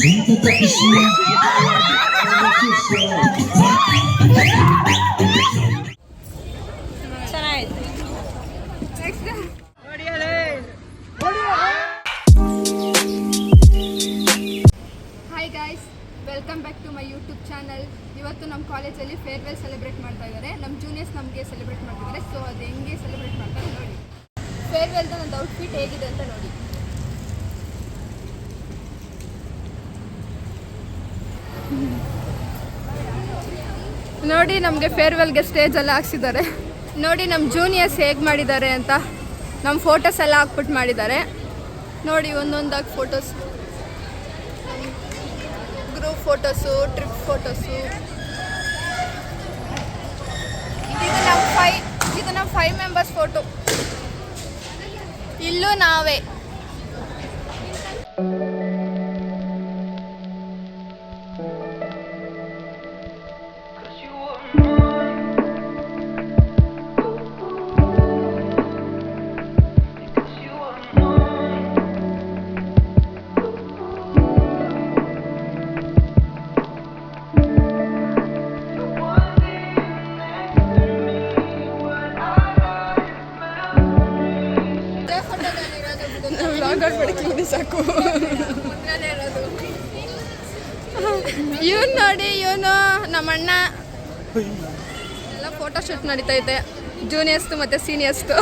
Hi guys, welcome back to my YouTube channel. ಇವತ್ತು ನಮ್ಮ ಕಾಲೇಜಲ್ಲಿ ಫೇರ್ವೆಲ್ ಸೆಲೆಬ್ರೇಟ್ ಮಾಡ್ತಾ ಇದ್ದಾರೆ. ನಮ್ಮ ಜೂನಿಯರ್ಸ್ ನಮಗೆ ಸೆಲೆಬ್ರೇಟ್ ಮಾಡ್ತಿದ್ದಾರೆ. ಸೊ ಅದು ಹೆಂಗೆ ಸೆಲೆಬ್ರೇಟ್ ಮಾಡ್ತಾರೆ ನೋಡಿ. ಫೇರ್ವೆಲ್ದು ನನ್ನ ಔಟ್ಫಿಟ್ ಹೇಗಿದೆ ಅಂತ ನೋಡಿ. ನೋಡಿ ನಮಗೆ ಫೇರ್ವೆಲ್ಗೆ ಸ್ಟೇಜೆಲ್ಲ ಹಾಕ್ಸಿದ್ದಾರೆ. ನೋಡಿ ನಮ್ಮ ಜೂನಿಯರ್ಸ್ ಹೇಗೆ ಮಾಡಿದ್ದಾರೆ ಅಂತ. ನಮ್ಮ ಫೋಟೋಸ್ ಎಲ್ಲ ಹಾಕ್ಬಿಟ್ಟು ಮಾಡಿದ್ದಾರೆ ನೋಡಿ. ಒಂದೊಂದಾಗಿ photos, group photos, trip photos. ಇದು ನಮ್ಮ 5 ಮೆಂಬರ್ಸ್ ಫೋಟೋ. ಇಲ್ಲೂ ನಾವೇ. ಸಾಕು. ಇವನು ನೋಡಿ, ಇವನು ನಮ್ಮಣ್ಣ. ಎಲ್ಲ ಫೋಟೋ ಶೂಟ್ ನಡೀತಾ ಇದೆ ಜೂನಿಯರ್ಸ್ದು ಮತ್ತು ಸೀನಿಯರ್ಸ್ದು.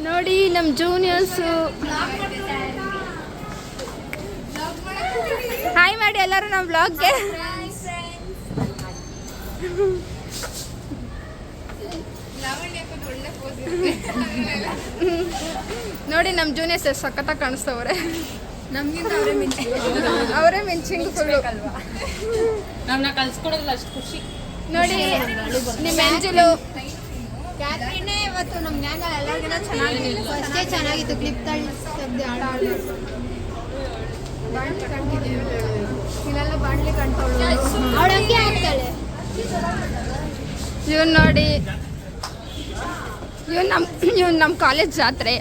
ನೋಡಿ ನಮ್ಮ ಜೂನಿಯರ್ಸು. ಹಾಯ್ ಮಾಡಿ ಎಲ್ಲರೂ ನಮ್ಮ ಬ್ಲಾಗ್ಗೆ. ನೋಡಿ ನಮ್ಮ ಜೂನಿಯರ್ಸ್ ಎಷ್ಟು ಸಖತ್ತಾಗಿ ಕಾಣಿಸ್ತವ್ರೆ. ನಮ್ಗಿಂತ ಅವರೇ ಮಿಂಚಿಂಗ್ ಫುಲ್ಲು. ನಮ್ಮನ್ನ ಕಲ್ಸ್ಕೊಡೋದಿಲ್ಲ ಅಷ್ಟು ಖುಷಿ. ನೋಡಿ ನಿಮ್ಮ ಎಂಜಲು ಕ್ಯಾಟ್ರಿನೇ ಇವತ್ತು ನಮ್ಮ ಜ್ಞಾನ ಎಲ್ಲರಿಗಿಂತ ಚೆನ್ನಾಗಿತ್ತು. ಅಷ್ಟೇ ಚೆನ್ನಾಗಿತ್ತು. ಕ್ಲಿಪ್ ತೆಗ್ದು ಹಾಡು ಇಲ್ಲೆಲ್ಲ ಬಾಣ್ಲಿ ಕಾಣ್ತಾವಳು. ಅವಳು ಹಂಗೆ ಆಗ್ತಾಳೆ. ಇವನು ನೋಡಿ, ಇವನು ನಮ್ಮ ಕಾಲೇಜ್ ಜಾತ್ರೆ.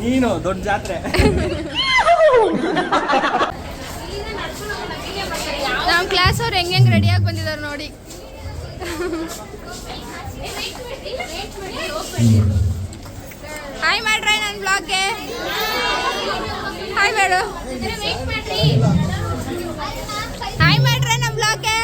ನೀನು ದೊಡ್ಡ ಜಾತ್ರೆ. ನಮ್ಮ ಕ್ಲಾಸ್ ಅವ್ರು ಹೆಂಗೆ ರೆಡಿಯಾಗಿ ಬಂದಿದ್ದಾರೆ ನೋಡಿ. ಹಾಯ್ ಮಾಡ್ರಿ ನನ್ನ ಬ್ಲಾಗ್ಗೆ. ಹಾಯ್ ಬೇಡು. ಹಾಯ್ ಮಾಡ್ರಿ ನಮ್ಮ ಬ್ಲಾಗ್ಗೆ.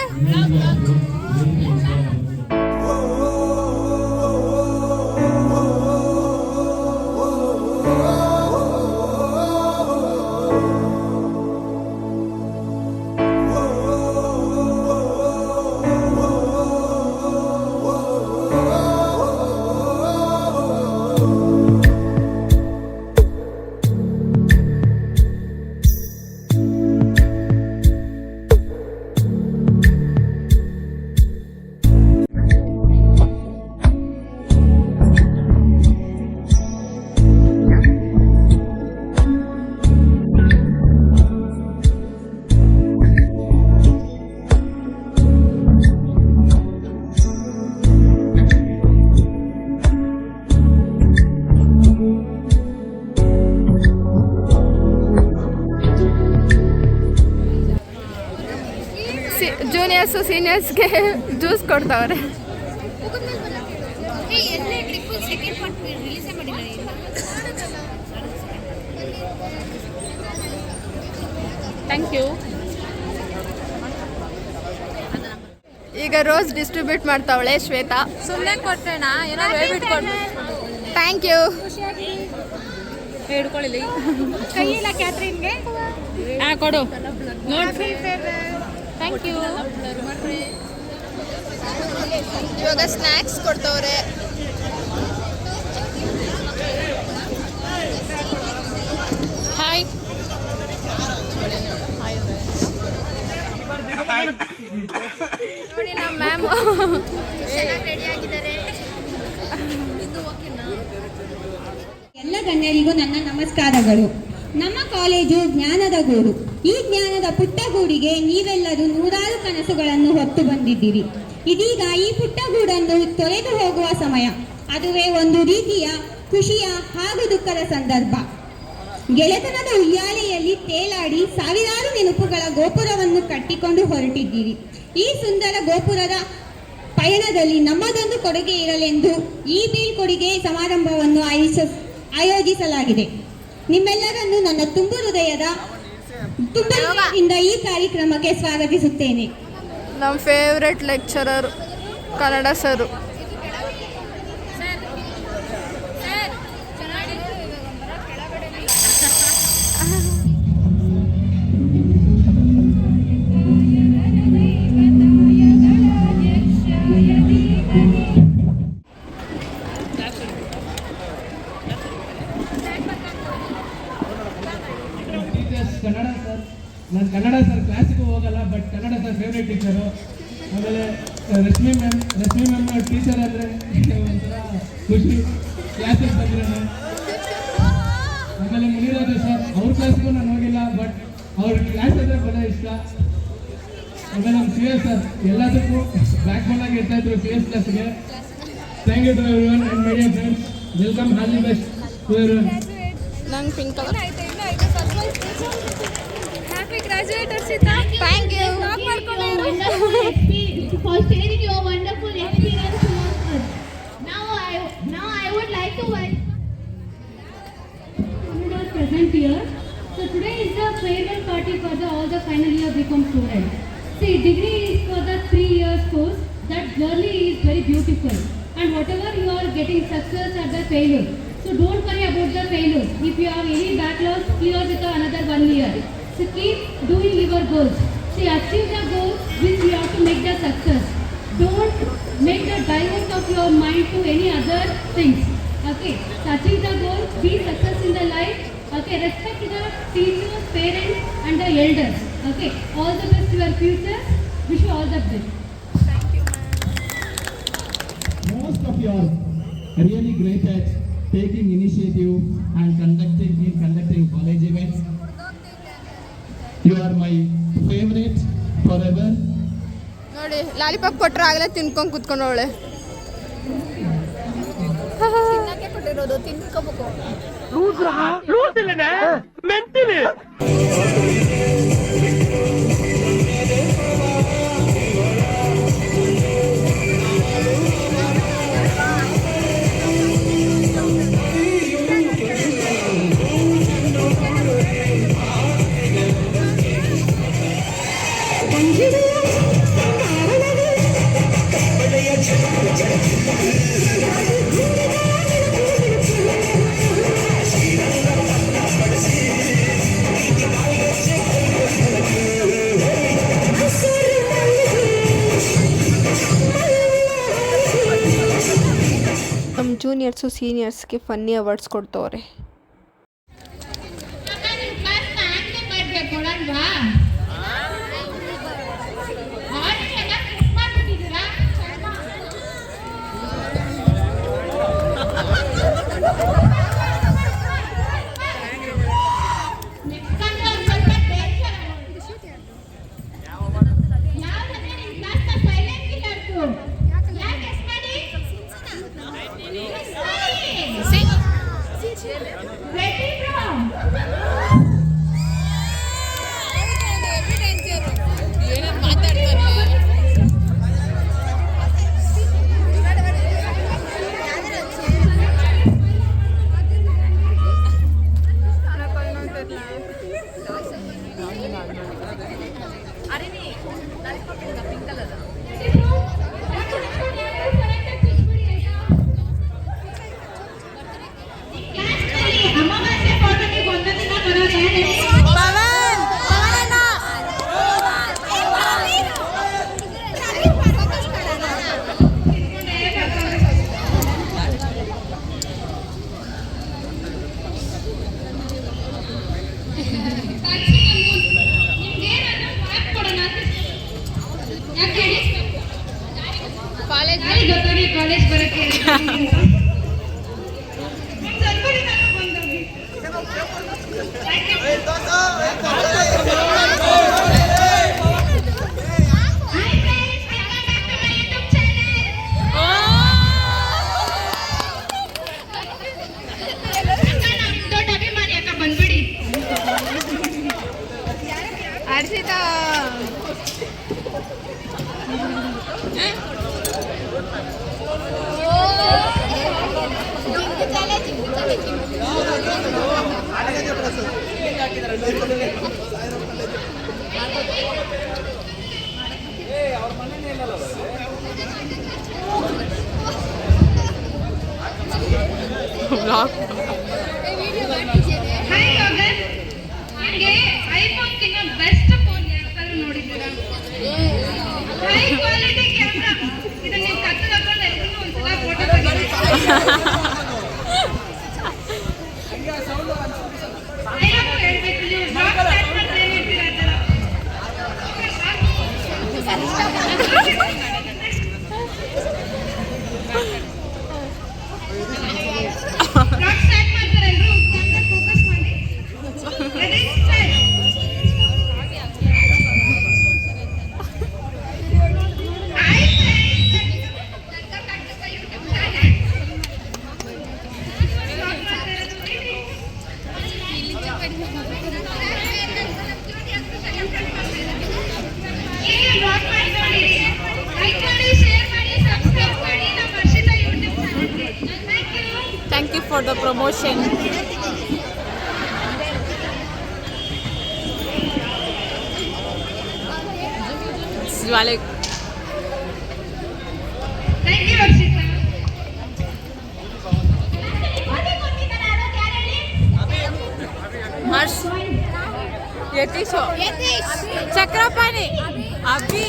ಜೂನಿಯರ್ಸು ಸೀನಿಯರ್ಸ್ಗೆ ಜ್ಯೂಸ್ ಕೊಡ್ತಾವ್ರೆ. Thank you. ಈಗ ರೋಸ್ ಡಿಸ್ಟ್ರಿಬ್ಯೂಟ್ ಮಾಡ್ತಾವಳೆ ಶ್ವೇತಾ. ಸುಮ್ಮನೆ ಕೊಟ್ಟಣ ಏನಾದ್ರು ಹೇಳ್ಬಿಟ್ಕೊಂಡು. Thank you. ಹಿಡ್ಕೊಳ್ಳಿ ಕೈ ಇಲ್ಲ ಕ್ಯಾಟ್ರಿನ್ಗೆ. ಕೊಡು ನೋಡಿ. Thank you. ಇವಾಗ ಸ್ನ್ಯಾಕ್ಸ್ ಕೊಡ್ತವ್ರೆ. ಹಾಯ್. ನೋಡಿ ನಮ್ಮ ಮ್ಯಾಮ್ ರೆಡಿಯಾಗಿದ್ದಾರೆ. ಎಲ್ಲ ಗಣ್ಯರಿಗೂ ನನ್ನ ನಮಸ್ಕಾರಗಳು. ನಮ್ಮ ಕಾಲೇಜು ಜ್ಞಾನದ ಗೂಡು. ಈ ಜ್ಞಾನದ ಪುಟ್ಟ ಗೂಡಿಗೆ ನೀವೆಲ್ಲರೂ ನೂರಾರು ಕನಸುಗಳನ್ನು ಹೊತ್ತು ಬಂದಿದ್ದೀರಿ. ಇದೀಗ ಈ ಪುಟ್ಟ ಗೂಡನ್ನು ತೊರೆದು ಹೋಗುವ ಸಮಯ. ಅದುವೇ ಒಂದು ರೀತಿಯ ಖುಷಿಯ ಹಾಗೂ ದುಃಖದ ಸಂದರ್ಭ. ಗೆಳೆತನದ ಉಯ್ಯಾಲೆಯಲ್ಲಿ ತೇಲಾಡಿ ಸಾವಿರಾರು ನೆನಪುಗಳ ಗೋಪುರವನ್ನು ಕಟ್ಟಿಕೊಂಡು ಹೊರಟಿದ್ದೀರಿ. ಈ ಸುಂದರ ಗೋಪುರದ ಪಯಣದಲ್ಲಿ ನಮ್ಮದೊಂದು ಕೊಡುಗೆ ಇರಲೆಂದು ಈ ಬೀಳ್ಕೊಡುಗೆ ಸಮಾರಂಭವನ್ನು ಆಯೋಜಿಸಲಾಗಿದೆ. ನಿಮ್ಮೆಲ್ಲರನ್ನು ನನ್ನ ತುಂಬು ಹೃದಯದಿಂದ ಈ ಕಾರ್ಯಕ್ರಮಕ್ಕೆ ಸ್ವಾಗತಿಸುತ್ತೇನೆ. ನಮ್ಮ ಫೇವ್ರೆಟ್ ಲೆಕ್ಚರರ್ ಕನ್ನಡ ಸರು. ಕನ್ನಡ ಸರ್, ನಾನು ಕನ್ನಡ ಸರ್ ಕ್ಲಾಸಿಗೂ ಹೋಗಲ್ಲ, but Kannada sir favourite teacher. ಆಮೇಲೆ ರಶ್ಮಿ ಮ್ಯಾಮ್ ಟೀಚರ್ ಅಂದರೆ ಒಂಥರ ಖುಷಿ ಕ್ಲಾಸಿಗೆ ಬಂದ್ರೆ. ಆಮೇಲೆ ಮುನಿರಾಜು ಸರ್, ಅವ್ರ ಕ್ಲಾಸ್ಗೂ ನಾನು ಹೋಗಿಲ್ಲ, ಬಟ್ ಅವ್ರ ಕ್ಲಾಸ್ ಅಂದರೆ ಬಹಳ ಇಷ್ಟ. ಆಮೇಲೆ ನಮ್ಮ ಸಿ ಎಸ್ ಸರ್ ಎಲ್ಲದಕ್ಕೂ ಬ್ಯಾಕ್ ಬೋನ್ ಆಗಿ ಇರ್ತಾ ಇದ್ರು ಸಿ ಎಸ್ ಕ್ಲಾಸ್ಗೆ. Thank you to everyone and my dear friends. Welcome, all the best to everyone. ನಂಗೆ pink colour happy graduate Harshita. Thank you for sharing your wonderful experience to us. Now I would like to welcome present here. So today is the farewell party for all the final year BCom students. See, degree is for the 3 years course. That journey is very beautiful, and whatever you are getting success or the failure, so don't worry about the failures. If you have any backlogs, clear with another 1 year. So keep doing your goals. See, achieve the goals which you have to make the success. Don't make the divert of your mind to any other things. Okay, so achieve the goal, be success in the life. Okay, respect the teachers, parents and the elders. Okay, all the best to your future. Wish you all the best. Most of you are really great at taking initiative and conducting college events. You are my favorite forever. ನೋಡಿ lollipop ಕೊಟ್ಟರೆ ಆಗಲೇ ತಿನ್ಕೊಂಡು ಕೂತ್ಕೊಂಡವಳೆ. ತಿನ್ನಕ್ಕೆ ಕೊಟ್ಟಿರೋದು ತಿನ್ಕೋಬೇಕು. ನಮ್ಮ juniors ಸೀನಿಯರ್ಸ್ಗೆ funny awards ಕೊಡ್ತವ್ರೆ. College ಬರಕ್ಕೆ Harshita hi Gagan, ನಿಮಗೆ ಐಫೋನ್ಗಿನ್ನ best phone ಯಾವ್ದಾದ್ರು ನೋಡಿದ್ದೀರಾ? ಹೈ ಕ್ವಾಲಿಟಿ ಕ್ಯಾಮ್ರಾ, ಇದನ್ನ ನೀವು ಕತ್ತಲು ಹಾಕೊಂಡು ಎಲ್ರಿಗೂ ಒಂದ್ಸಲ ಫೋಟೋ ತೆಗೀರಿ. ಡೈಲಾಗು ಹೇಳ್ಬೇಕು, ನೀವು ಬ್ಲಾಗ್ ಸ್ಟಾರ್ಟ್ ಮಾಡಿದ್ರೆ ಏನ್ ಹೇಳ್ತೀರಾ ಆ ಥರ? ಬ್ಲಾಗ್ ಸ್ಟಾರ್ಟ್ ಮಾಡ್ತಾರೆ ಎಲ್ರು, ಕ್ಯಾಮ್ರಾ ಫೋಕಸ್ ಮಾಡಿ. Ready start. Hi friends, welcome back to my YouTube channel. Blog ಮಾಡ್ತಾ ಇರೋದು ನೋಡಿ. ಹೀಗೆ ಬ್ಲಾಗ್ ಮಾಡಿ ನೋಡಿರಿ. ಲೈಕ್ ಮಾಡಿ, ಶೇರ್ ಮಾಡಿ, ಸಬ್ಸ್ಕ್ರೈಬ್ ಮಾಡಿ ನಮ್ಮ ಹರ್ಷಿತಾ ಯೂಟ್ಯೂಬ್ ಚಾನೆಲ್ಗೆ. Thank you. Thank you for the promotion. Swalik. Thank you Harshita. Harsh. Yatish. Chakrapani. Abhi.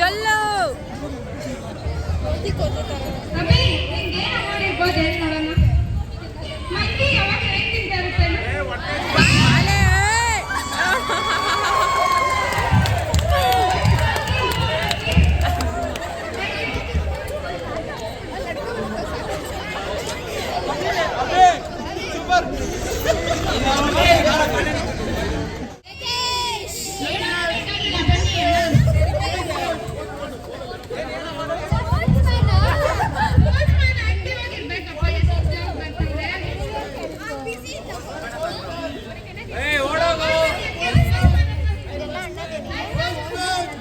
Jallo. Abhi, ನಿಂಗೆ ಏನು ಅವಾರ್ಡ್ ಇರ್ಬೋದು ಹೇಳಿ ನೋಡೋಣ. ಮಂದಿ ಯಾವಾಗ ಹೆಂಗ್ ತಿಂತಾ ಇರುತ್ತೇನು?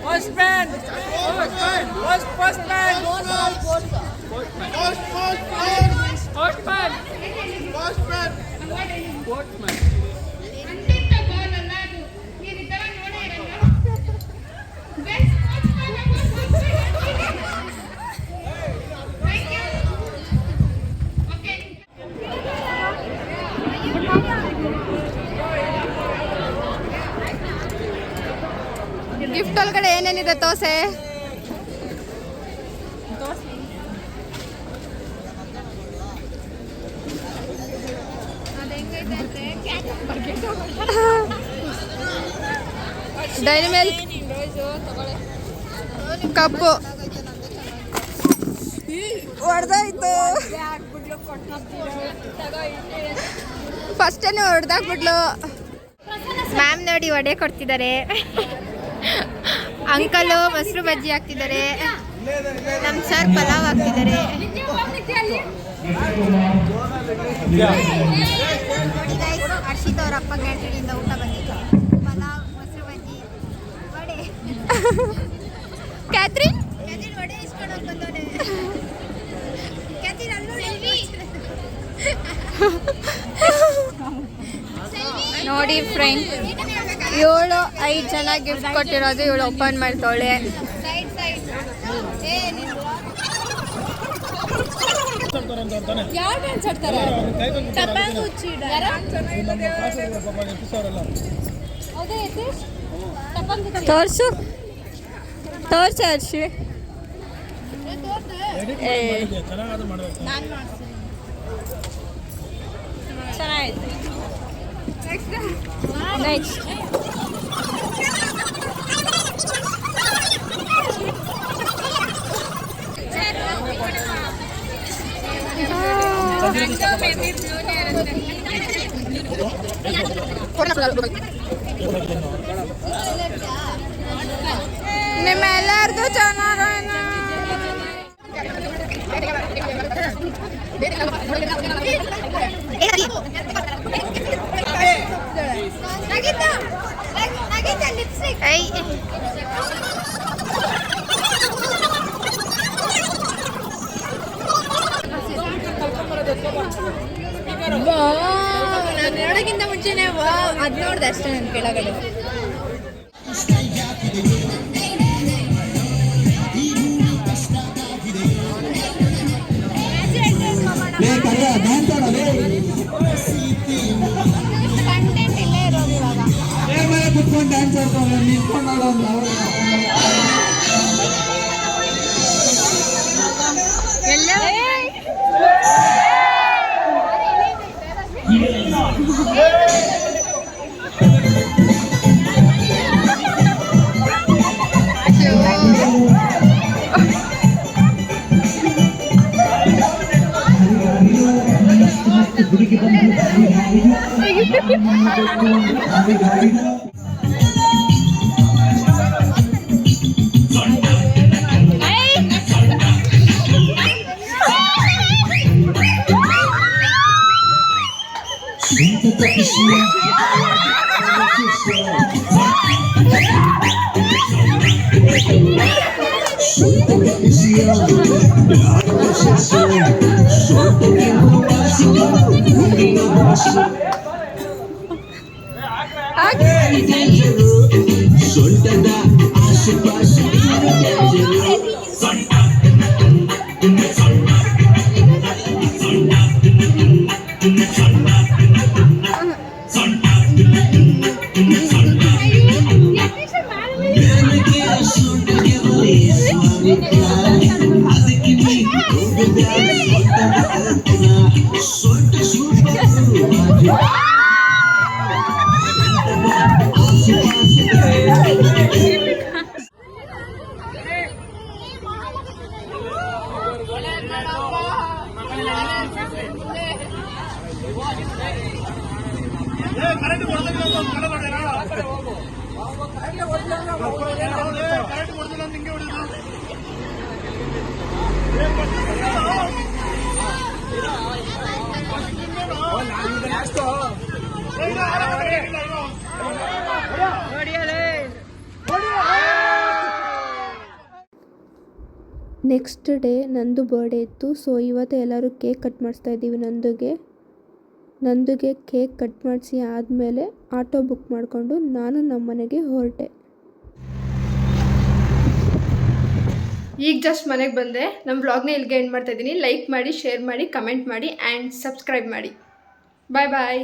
ಪೋಸ್ಟ್ಮ್ಯಾನ್ ಆಕ್ಟಿವ್ ಆಗಿರ್ಬೇಕಪ್ಪ, ಎಷ್ಟು ಜಾಬ್ ಬರ್ತಿದೆ. ಅಂತಿಂತ ಬಾಲ್ ಅಲ್ಲ ಅದು. ನೀವು ಈ ಥರ ನೋಡೇ ಇರಲ್ಲ. Best sportsman award. Thank you. Okay. Gift ಒಳಗಡೆ ಏನೇನಿದೆ ತೋಸೆ? ಡೈರಿ ಮಿಲ್ಕ್ ಕಪ್ಪು ಹೊಡೆದಾಯ್ತು. ಫಸ್ಟೇನೆ ಹೊಡೆದಾಕ್ಬಿಟ್ಲು. ಮ್ಯಾಮ್ ನೋಡಿ ವಡೆ ಕೊಡ್ತಿದ್ದಾರೆ, ಅಂಕಲು ಮೊಸರು ಬಜ್ಜಿ ಹಾಕ್ತಿದ್ದಾರೆ, ನಮ್ಮ ಸರ್ ಪಲಾವ್ ಹಾಕ್ತಿದ್ದಾರೆ. ಹರ್ಷಿತ್ ಅವ್ರ ಅಪ್ಪ ಕ್ಯಾಂಟೀನಿಂದ ಊಟ ಬಂದಿತ್ತು, ಪಲಾವ್, ಮೊಸರು ಬಜ್ಜಿ, ವಡೆ. ಕ್ಯಾತ್ರಿನ್ ವಡೆ ಇಸ್ಕೊಂಡು ಹೋಗಿ ಬಂದವನೆ. ಕ್ಯಾತ್ರಿನ್ ನೋಡಿ ಫ್ರೆಂಡ್, 7-5 ಜನ ಗಿಫ್ಟ್ ಕೊಟ್ಟಿರೋದು ಇವಳು ಓಪನ್ ಮಾಡ್ತಾಳೆ. ಯಾರು ಡ್ಯಾನ್ಸ್ ಆಡ್ತಾರೆ? ತೋರ್ಸು ತೋರ್ಸು ಹರ್ಷಿ. ಚೆನ್ನಾಗಿತ್ತು. ನೆಕ್ಸ್ಟ್ ನಿಮ್ಮೆಲ್ಲರದು ಚೆನ್ನಾಗಿ ನಾನು ನೋಡೋಕ್ಕಿಂತ ಮುಂಚೆನೆ ಅದು ನೋಡ್ದೆ ಅಷ್ಟೇ ನನ್ನ ಕೆಳಗಡೆ. ಕಂಟೆಂಟ್ ಇಲ್ಲೇ ಇರೋದು ಇವಾಗ. ಕುತ್ಕೊಂಡು ಡ್ಯಾನ್ಸ್ ಆಡ್ತಾರೆ ನಿಂತ್ಕೊಂಡು ಆಡೋದು ನೆಕ್ಸ್ಟ್ ಡೇ ನಂದು ಬರ್ಡೇ ಇತ್ತು. ಸೊ ಇವತ್ತು ಎಲ್ಲರೂ ಕೇಕ್ ಕಟ್ ಮಾಡಿಸ್ತಾ ಇದ್ದೀವಿ. ನಂದುಗೆ ಕೇಕ್ ಕಟ್ ಮಾಡಿಸಿ ಆದಮೇಲೆ ಆಟೋ ಬುಕ್ ಮಾಡಿಕೊಂಡು ನಾನು ನಮ್ಮ ಮನೆಗೆ ಹೊರಟೆ. ಈಗ ಜಸ್ಟ್ ಮನೆಗೆ ಬಂದೆ. ನಮ್ಮ ವ್ಲಾಗ್ನ ಇಲ್ಲಿಗೆ ಎಂಡ್ ಮಾಡ್ತಾ ಇದ್ದೀನಿ. ಲೈಕ್ ಮಾಡಿ, ಶೇರ್ ಮಾಡಿ, ಕಮೆಂಟ್ ಮಾಡಿ ಆ್ಯಂಡ್ ಸಬ್ಸ್ಕ್ರೈಬ್ ಮಾಡಿ. ಬಾಯ್ ಬಾಯ್.